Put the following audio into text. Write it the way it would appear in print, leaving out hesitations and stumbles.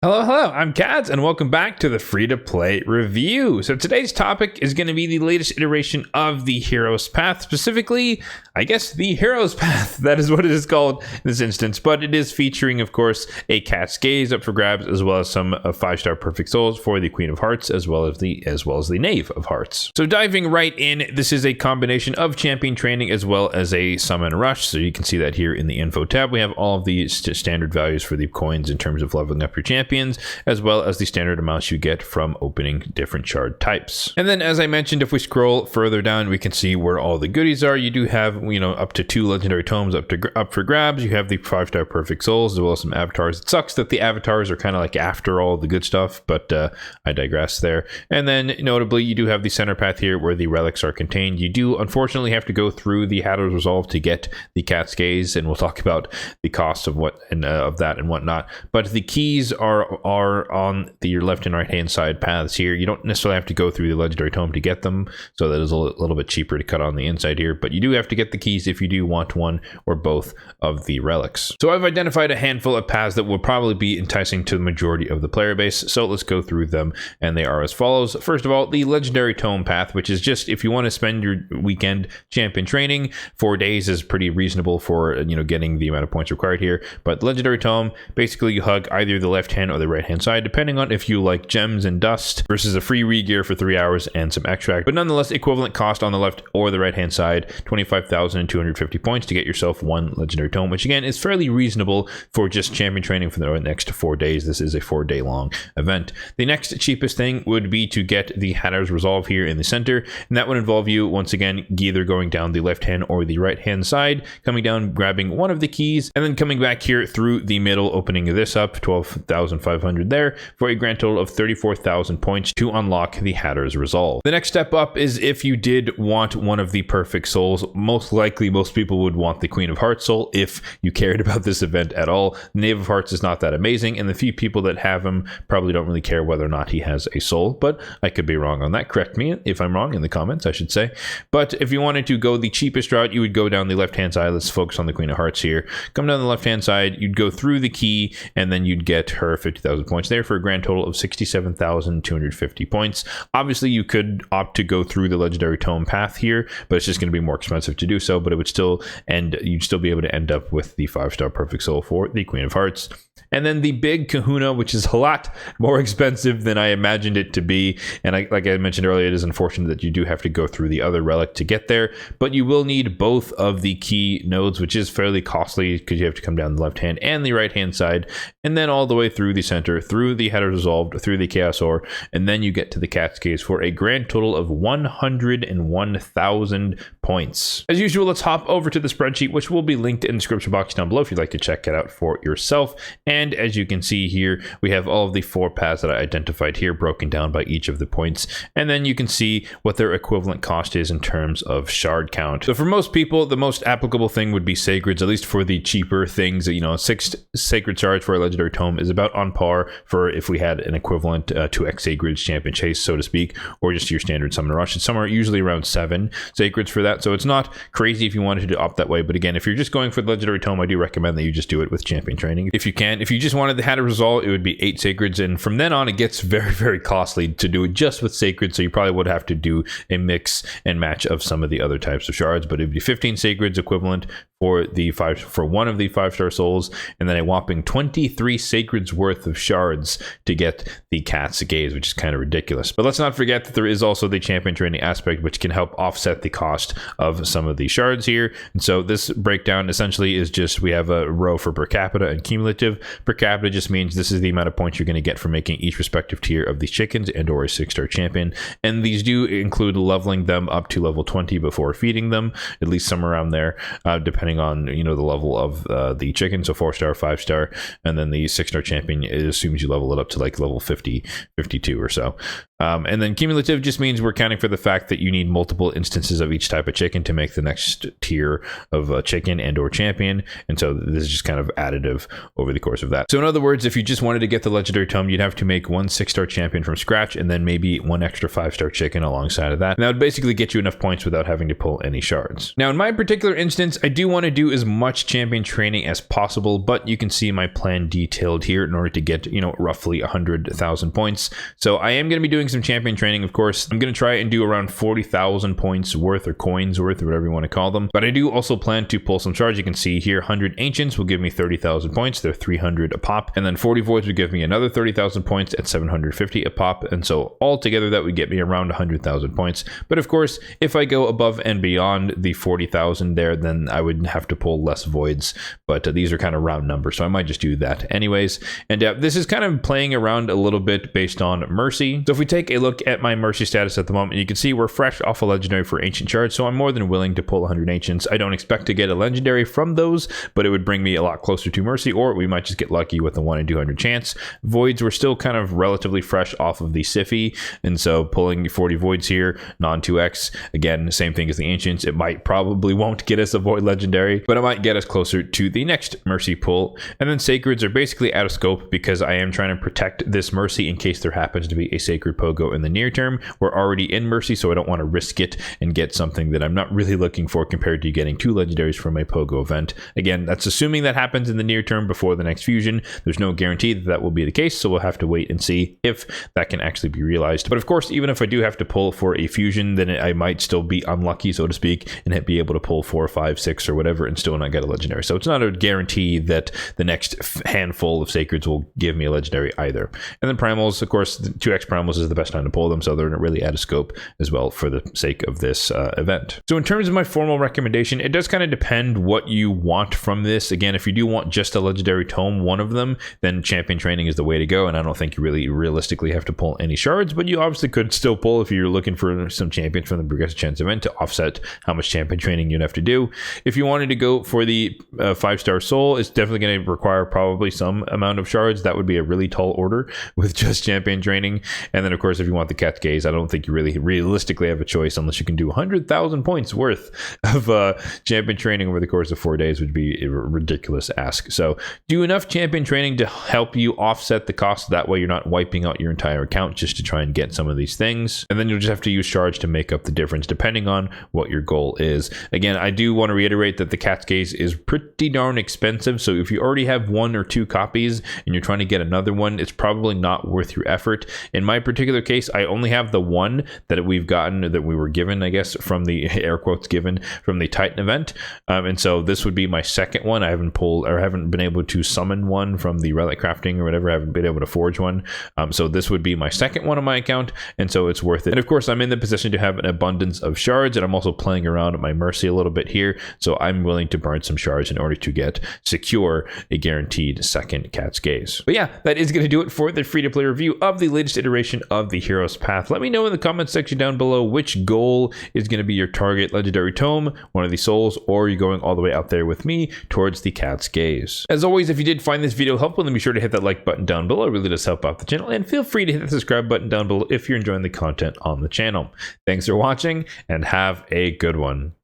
Hello, I'm Kads, and welcome back to the free-to-play review. So today's topic is going to be the latest iteration of the Hero's Path, specifically, I guess, the Hero's Path. That is what it is called in this instance, but it is featuring, of course, a Cat's Gaze up for grabs, as well as some 5-star Perfect Souls for the Queen of Hearts, as well as the Knave of Hearts. So diving right in, this is a combination of champion training as well as a summon rush. So you can see that here in the info tab. We have all of the standard values for the coins in terms of leveling up your champion, as well as the standard amounts you get from opening different shard types. And then, as I mentioned, if we scroll further down, we can see where all the goodies are. You do have, up to 2 legendary tomes up for grabs. You have the 5-star Perfect Souls, as well as some avatars. It sucks that the avatars are kind of like after all the good stuff, but I digress there. And then, notably, you do have the center path here where the relics are contained. You do, unfortunately, have to go through the Hatter's Resolve to get the Cat's Gaze, and we'll talk about the cost of of that and whatnot. But the keys are on your left and right hand side paths here. You don't necessarily have to go through the legendary tome to get them, so that is a little bit cheaper to cut on the inside here, but you do have to get the keys if you do want one or both of the relics. So I've identified a handful of paths that will probably be enticing to the majority of the player base, so let's go through them, and they are as follows. First of all, the legendary tome path, which is just if you want to spend your weekend champion training. 4 days is pretty reasonable for getting the amount of points required here, but legendary tome, basically you hug either the left hand or the right hand side, depending on if you like gems and dust, versus a free re-gear for 3 hours and some extract, but nonetheless equivalent cost on the left or the right hand side, 25,250 points to get yourself 1 legendary tome, which again is fairly reasonable for just champion training for the next 4 days. This is a 4-day long event. The next cheapest thing would be to get the Hatter's Resolve here in the center, and that would involve you once again either going down the left hand or the right hand side, coming down, grabbing one of the keys, and then coming back here through the middle, opening this up, 12,500 there, for a grand total of 34,000 points to unlock the Hatter's Resolve. The next step up is if you did want one of the Perfect Souls. Most likely most people would want the Queen of Hearts soul if you cared about this event at all. The Knave of Hearts is not that amazing, and the few people that have him probably don't really care whether or not he has a soul, but I could be wrong on that. Correct me if I'm wrong in the comments, I should say. But if you wanted to go the cheapest route, you would go down the left hand side. Let's focus on the Queen of Hearts here. Come down the left hand side, you'd go through the key, and then you'd get her 50,000 points there for a grand total of 67,250 points. Obviously you could opt to go through the legendary tome path here, but it's just going to be more expensive to do so, but it would still you'd still be able to end up with the 5-star Perfect Soul for the Queen of Hearts. And then the big kahuna, which is a lot more expensive than I imagined it to be. And like I mentioned earlier, it is unfortunate that you do have to go through the other relic to get there, but you will need both of the key nodes, which is fairly costly because you have to come down the left hand and the right hand side, and then all the way through the center, through the Hatter's Resolved, through the Chaos Ore, and then you get to the Cat's Gaze for a grand total of 101,000 points. As usual, let's hop over to the spreadsheet, which will be linked in the description box down below if you'd like to check it out for yourself. And as you can see here, we have all of the 4 paths that I identified here broken down by each of the points, and then you can see what their equivalent cost is in terms of shard count. So for most people, the most applicable thing would be sacreds, at least for the cheaper things. 6 sacred shards for a legendary tome is about on par for if we had an equivalent to X sacreds champion chase, so to speak, or just your standard summon rush. It's somewhere usually around 7 sacreds for that, so it's not crazy if you wanted to opt that way. But again, if you're just going for the legendary tome, I do recommend that you just do it with champion training if you can. If you just wanted the Hatter's Resolve, it would be 8 sacreds, and from then on it gets very, very costly to do it just with sacred, so you probably would have to do a mix and match of some of the other types of shards, but it would be 15 sacreds equivalent for one of the 5-star souls, and then a whopping 23 sacreds worth of shards to get the Cat's Gaze, which is kind of ridiculous. But let's not forget that there is also the champion training aspect, which can help offset the cost of some of the shards here. And so this breakdown essentially is just, we have a row for per capita and cumulative. Per capita just means this is the amount of points you're going to get for making each respective tier of these chickens and or a 6-star champion, and these do include leveling them up to level 20 before feeding them, at least somewhere around there, depending on the level of the chicken. So 4-star, 5-star, and then the 6-star champion, it assumes you level it up to like level 50, 52 or so. And then cumulative just means we're counting for the fact that you need multiple instances of each type of chicken to make the next tier of chicken and or champion. And so this is just kind of additive over the course of that. So in other words, if you just wanted to get the legendary tome, you'd have to make one 6-star champion from scratch and then maybe one extra 5-star chicken alongside of that. And that would basically get you enough points without having to pull any shards. Now in my particular instance, I do want to do as much champion training as possible, but you can see my plan detailed here in order to get, roughly 100,000 points. So I am going to be doing some champion training, of course. I'm going to try and do around 40,000 points worth, or coins worth, or whatever you want to call them. But I do also plan to pull some shards. You can see here 100 ancients will give me 30,000 points. They're 300 a pop. And then 40 voids would give me another 30,000 points at 750 a pop. And so altogether that would get me around 100,000 points. But of course, if I go above and beyond the 40,000 there, then I would have to pull less voids. But these are kind of round numbers, so I might just do that anyways. And this is kind of playing around a little bit based on mercy. So if we take a look at my mercy status at the moment, you can see we're fresh off a legendary for ancient shards, so I'm more than willing to pull 100 ancients. I don't expect to get a legendary from those, but it would bring me a lot closer to mercy, or we might just get lucky with a 1 in 200 chance. Voids, we're still kind of relatively fresh off of the Siffy, and so pulling 40 voids here, non 2x, again, same thing as the ancients. It probably won't get us a void legendary, but it might get us closer to the next mercy pull. And then sacreds are basically out of scope because I am trying to protect this mercy in case there happens to be a sacred pogo in the near term. We're already in mercy, so I don't want to risk it and get something that I'm not really looking for compared to getting 2 legendaries from a pogo event. Again, that's assuming that happens in the near term before the next fusion. There's no guarantee that that will be the case, so we'll have to wait and see if that can actually be realized. But of course, even if I do have to pull for a fusion, then I might still be unlucky, so to speak, and be able to pull 4, 5, 6 or whatever and still not get a legendary. So it's not a guarantee that the next handful of sacreds will give me a legendary either. And then primals, of course, the 2x primals is the best time to pull them, so they're really out of scope as well for the sake of this event. So in terms of my formal recommendation, it does kind of depend what you want from this. Again, if you do want just a legendary tome, one of them, then champion training is the way to go, and I don't think you really realistically have to pull any shards, but you obviously could still pull if you're looking for some champions from the Progressive Chance event to offset how much champion training you'd have to do. If you wanted to go for the 5-star soul, it's definitely going to require probably some amount of shards. That would be a really tall order with just champion training. And then of course, if you want the cat's gaze, I don't think you really realistically have a choice unless you can do 100,000 points worth of champion training over the course of 4 days, would be a ridiculous ask. So do enough champion training to help you offset the cost. That way you're not wiping out your entire account just to try and get some of these things. And then you'll just have to use shards to make up the difference depending on what your goal is. Again, I do want to reiterate that the cat's gaze is pretty darn expensive. So if you already have 1 or 2 copies and you're trying to get another one, it's probably not worth your effort. In my particular case, I only have the one that we've gotten, that we were given, I guess, from the air quotes given from the Titan event. And so this would be my second one. I haven't pulled or haven't been able to summon one from the relic crafting or whatever. I haven't been able to forge one. So this would be my second one on my account. And so it's worth it. And of course, I'm in the position to have an abundance of shards, and I'm also playing around at my mercy a little bit here. So I'm willing to burn some shards in order to secure a guaranteed second cat's gaze. But yeah, that is going to do it for the free-to-play review of the latest iteration of the Hero's Path. Let me know in the comments section down below which goal is going to be your target legendary tome, one of the souls, or you're going all the way out there with me towards the cat's gaze. As always, if you did find this video helpful, then be sure to hit that like button down below. It really does help out the channel, and feel free to hit the subscribe button down below if you're enjoying the content on the channel. Thanks for watching, and have a good one.